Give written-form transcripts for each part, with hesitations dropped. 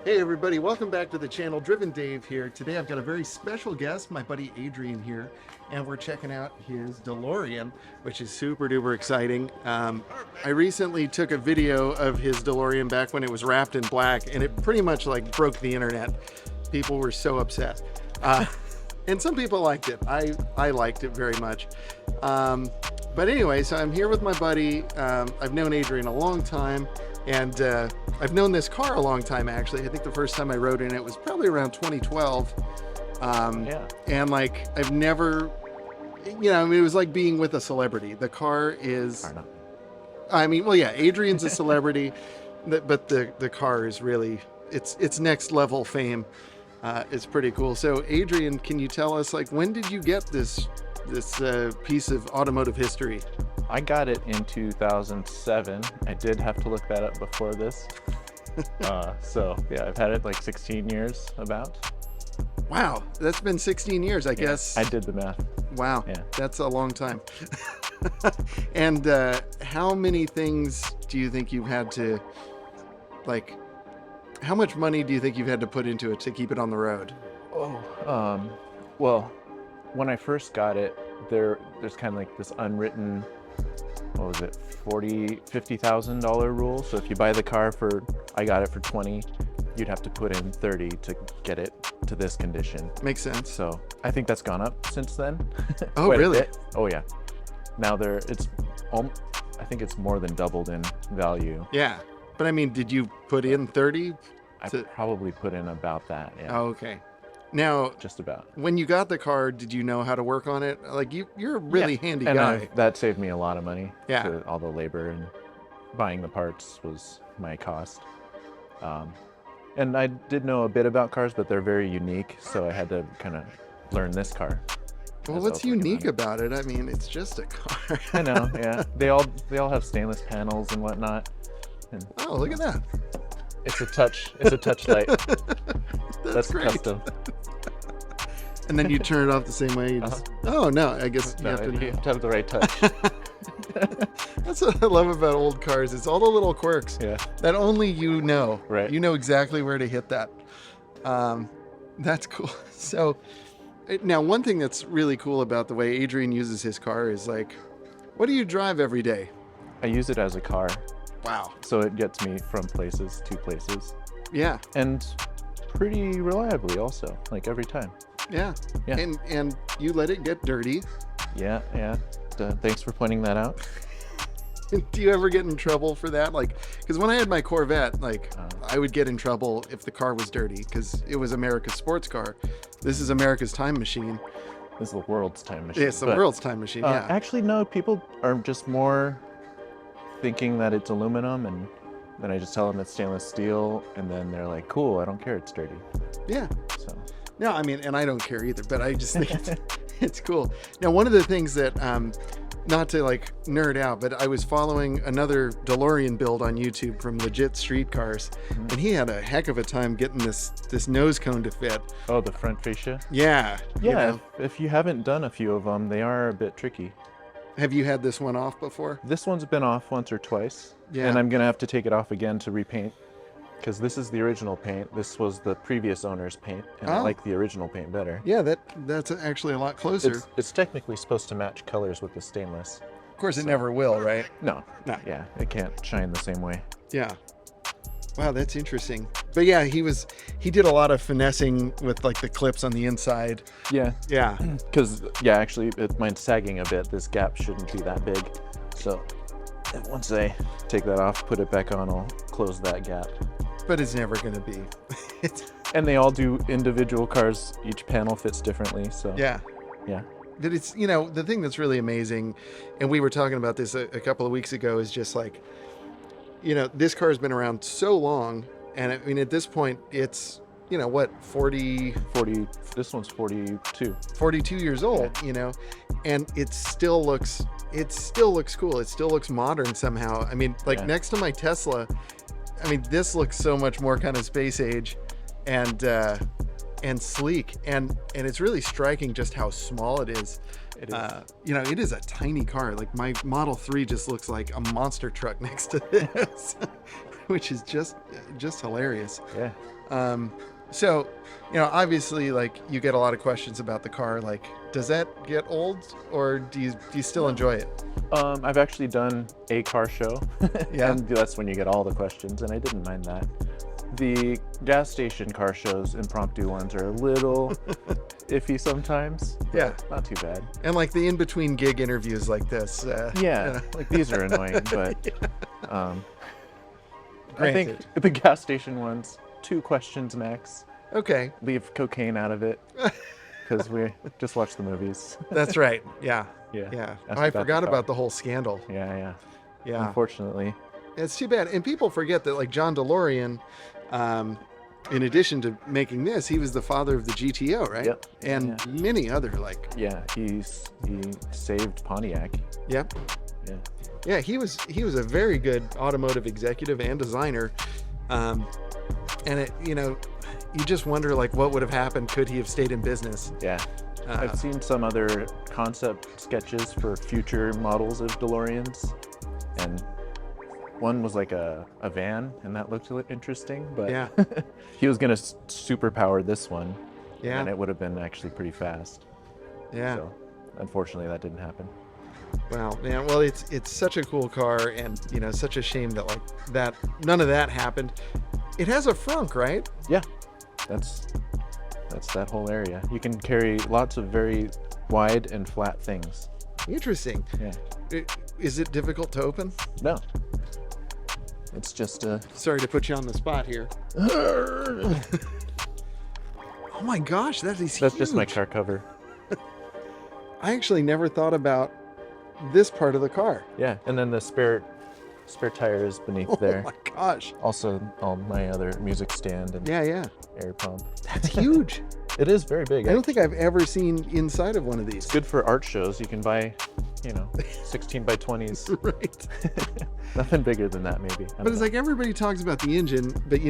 Hey everybody, welcome back to the channel. Driven Dave here. Today I've got a very special guest, my buddy Adrian here, and we're checking out his DeLorean, which is super duper exciting. I recently took a video of his DeLorean back when it was wrapped in black, and it pretty much like broke the internet. People were so upset. And some people liked it. I liked it very much. But anyway, so I'm here with my buddy. I've known Adrian a long time, and I've known this car a long time, actually. I think the first time I rode in it was probably around 2012. Yeah. And like, I've never, I mean, it was like being with a celebrity. The car is, I mean, well, yeah, Adrian's a celebrity, but the car is really, it's next level fame. It's pretty cool. So Adrian, can you tell us, like, when did you get this piece of automotive history? I got it in 2007. I did have to look that up before this. So yeah, I've had it like 16 years about. Wow, that's been 16 years, I guess. I did the math. Wow, yeah. That's a long time. And how many things do you think you've had to, like, how much money do you think you've had to put into it to keep it on the road? Oh, well, when I first got it, there's kind of like this unwritten, what was it, $50,000 rule. So if you buy the car I got it for 20, you'd have to put in 30 to get it to this condition. Makes sense. So I think that's gone up since then. Oh, really? Oh yeah. Now I think it's more than doubled in value. Yeah. But I mean, did you put in 30? I probably put in about that. Yeah. Oh, okay. Now, just about. When you got the car, did you know how to work on it? Like, you're a really handy guy. That saved me a lot of money. Yeah. All the labor and buying the parts was my cost. And I did know a bit about cars, but they're very unique, so I had to kind of learn this car. Well, what's unique about it? I mean, it's just a car. I know, yeah. They all have stainless panels and whatnot. And oh, look at that. It's a touch light. That's great. Custom. And then you turn it off the same way. You just, Oh no, I guess you have to have the right touch. That's what I love about old cars. It's all the little quirks that only you know. Right. You know exactly where to hit that. That's cool. So now, one thing that's really cool about the way Adrian uses his car is, like, what do you drive every day? I use it as a car. Wow. So it gets me from places to places. Yeah. And pretty reliably also, like every time. Yeah. And you let it get dirty. Yeah. Thanks for pointing that out. Do you ever get in trouble for that? Like, because when I had my Corvette, like, I would get in trouble if the car was dirty, because it was America's sports car. This is America's time machine. This is the world's time machine. It's the world's time machine, yeah. Actually, no, people are just more thinking that it's aluminum, and then I just tell them it's stainless steel, and then they're like, cool, I don't care, it's dirty. Yeah. So. No, I mean, and I don't care either, but I just think it's cool. Now, one of the things that, not to like nerd out, but I was following another DeLorean build on YouTube from Legit Street Cars, and he had a heck of a time getting this nose cone to fit. Oh, the front fascia? Yeah. Yeah, you know? If you haven't done a few of them, they are a bit tricky. Have you had this one off before? This one's been off once or twice. Yeah. And I'm going to have to take it off again to repaint, because this is the original paint. This was the previous owner's paint, and I like the original paint better. Yeah, that's actually a lot closer. It's technically supposed to match colors with the stainless. Of course, it never will, right? No. Yeah, it can't shine the same way. Yeah. Wow, that's interesting. But yeah, he did a lot of finessing with, like, the clips on the inside. Yeah. Yeah. Because, actually, mine's sagging a bit. This gap shouldn't be that big. So once I take that off, put it back on, I'll close that gap. But it's never going to be. And they all do individual cars. Each panel fits differently, so. Yeah. Yeah. But it's, the thing that's really amazing, and we were talking about this a couple of weeks ago, is just like, this car has been around so long, and I mean, at this point, it's, 40, this one's 42. 42 years old, and it still looks cool. It still looks modern somehow. I mean, like, next to my Tesla, I mean, this looks so much more kind of space age and sleek, and it's really striking just how small it is. It is. It is a tiny car. Like, my Model 3 just looks like a monster truck next to this. which is just hilarious. Yeah. So, obviously, like, you get a lot of questions about the car. Like, does that get old, or do you still enjoy it? I've actually done a car show. Yeah. And that's when you get all the questions, and I didn't mind that. The gas station car shows, impromptu ones, are a little iffy sometimes. But Yeah. not too bad. And like the in-between gig interviews like this. Yeah, like these are annoying, but I think Granted. the gas station ones, 2 questions max. Okay, Leave cocaine out of it because we just watch the movies. that's right. Yeah. Yeah. Yeah. Ask I about the forgot car. about the whole scandal. Yeah. Yeah. Unfortunately. It's too bad. And people forget that, like, John DeLorean, in addition to making this, he was the father of the GTO, right? Yep. And many other, like, Yeah, he saved Pontiac. yep. Yeah. Yeah, he was a very good automotive executive and designer. And it, you just wonder, like, what would have happened could he have stayed in business. Yeah. I've seen some other concept sketches for future models of DeLoreans, and one was like a van, and that looked interesting, but Yeah. he was going to superpower this one, Yeah. and it would have been actually pretty fast. Yeah. So, unfortunately, that didn't happen. Wow, man. Well, it's such a cool car, and such a shame that, like, that none of that happened. It has a frunk, right? Yeah, that's that whole area. You can carry lots of very wide and flat things. Interesting. Yeah. Is it difficult to open? No. It's just a... Sorry to put you on the spot here. Oh my gosh, that is That's just my huge. car cover. I actually never thought about this part of the car. Yeah, and then the spare tire is beneath there. Oh my gosh. Also, all my other music stand and Yeah. air pump. That's huge. It is very big. I don't think I've ever seen inside of one of these. It's good for art shows. You can buy, 16 by 20s. Right. Nothing bigger than that, maybe. But it's like everybody talks about the engine, but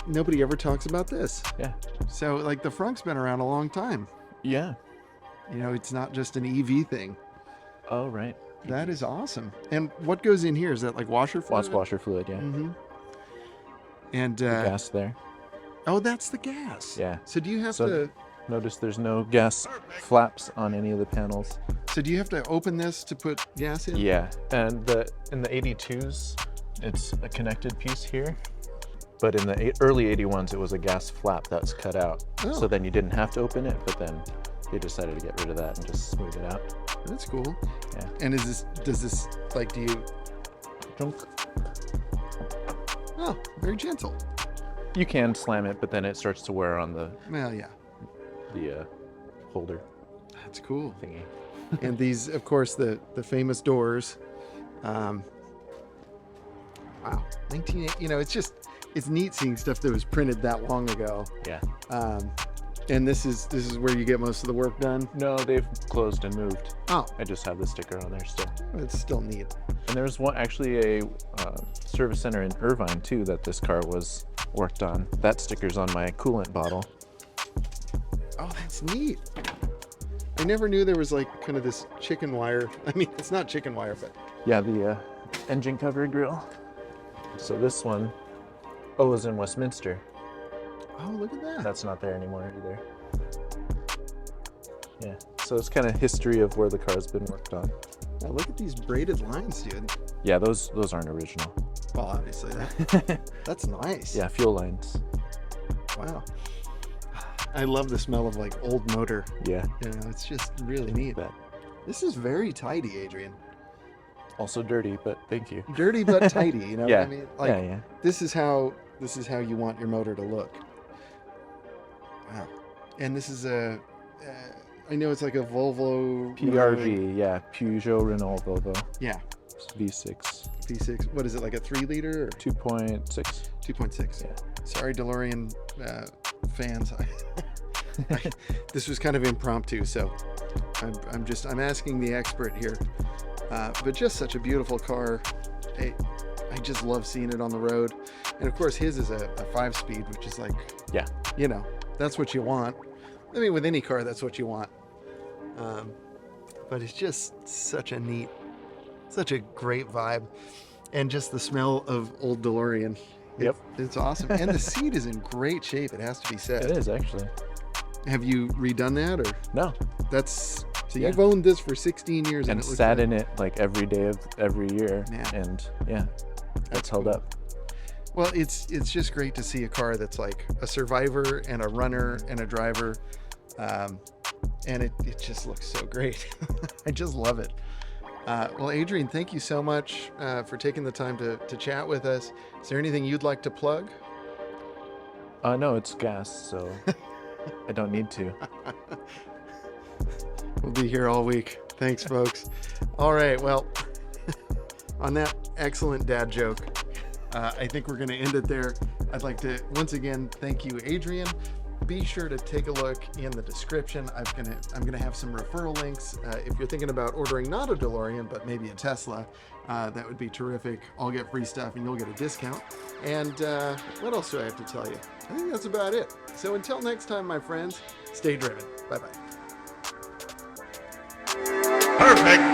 nobody ever talks about this. Yeah. So, like, the frunk's been around a long time. Yeah. It's not just an EV thing. Oh, right. That is awesome. And what goes in here? Is that like washer fluid? Washer fluid, yeah. Mm-hmm. And Gas there. oh, that's the gas. Yeah. So do you have So- to? Notice there's no gas flaps on any of the panels. So do you have to open this to put gas in? Yeah, and in the 82s, it's a connected piece here. But in the early 81s, it was a gas flap that was cut out. Oh. So then you didn't have to open it, but then they decided to get rid of that and just smooth it out. That's cool. Yeah. And does this, like, do you? Junk. Oh, very gentle. You can slam it, but then it starts to wear on the Well, yeah, holder that's cool. thingy. And these, of course, the famous doors. Wow, 1980. It's neat seeing stuff that was printed that long ago. Yeah. And this is where you get most of the work done. No, they've closed and moved. Oh, I just have the sticker on there still. it's still neat. And there's actually a service center in Irvine too that this car was worked on. That sticker's on my coolant bottle. Oh, that's neat. I never knew there was, like, kind of this chicken wire. I mean, it's not chicken wire, but Yeah, the engine cover grill. So this one, is in Westminster. oh, look at that. That's not there anymore either. Yeah, so it's kind of history of where the car's been worked on. Now, look at these braided lines, dude. Yeah, those aren't original. Well, obviously that's nice. Yeah, fuel lines. Wow. I love the smell of, like, old motor. Yeah, It's just really neat. bet. This is very tidy, Adrian. Also dirty, but thank you. Dirty but tidy. You know Yeah. what I mean? Like, Yeah. this is how you want your motor to look. Wow. And this is I know it's like a Volvo PRV, yeah, Peugeot Renault Volvo Yeah, V6 V6. What is it, like a 3 liter or 2.6. 2.6? Yeah. Sorry, DeLorean fans. This was kind of impromptu, so I'm asking the expert here. But just such a beautiful car. I just love seeing it on the road. And of course, his is a 5-speed, which is like, Yeah. That's what you want. I mean, with any car, that's what you want. But it's just such a great vibe. and just the smell of old DeLorean. Yep. It's awesome. And the seat is in great shape, it has to be said. It is, actually. Have you redone that, or? No. That's, so Yeah. you've owned this for 16 years. And it looks sat like, in it like every day of every year. Yeah. And yeah, that's held cool. up. Well, it's just great to see a car that's like a survivor and a runner and a driver. And it just looks so great. I just love it. Well, Adrian, thank you so much for taking the time to chat with us. Is there anything you'd like to plug? No, it's gas, so I don't need to. We'll be here all week. Thanks, folks. All right, well, on that excellent dad joke, I think we're going to end it there. I'd like to once again thank you, Adrian. Be sure to take a look in the description. I'm gonna have some referral links. If you're thinking about ordering not a DeLorean but maybe a Tesla, that would be terrific. I'll get free stuff and you'll get a discount. And what else do I have to tell you? I think that's about it. So until next time, my friends, stay driven. Bye bye. Perfect.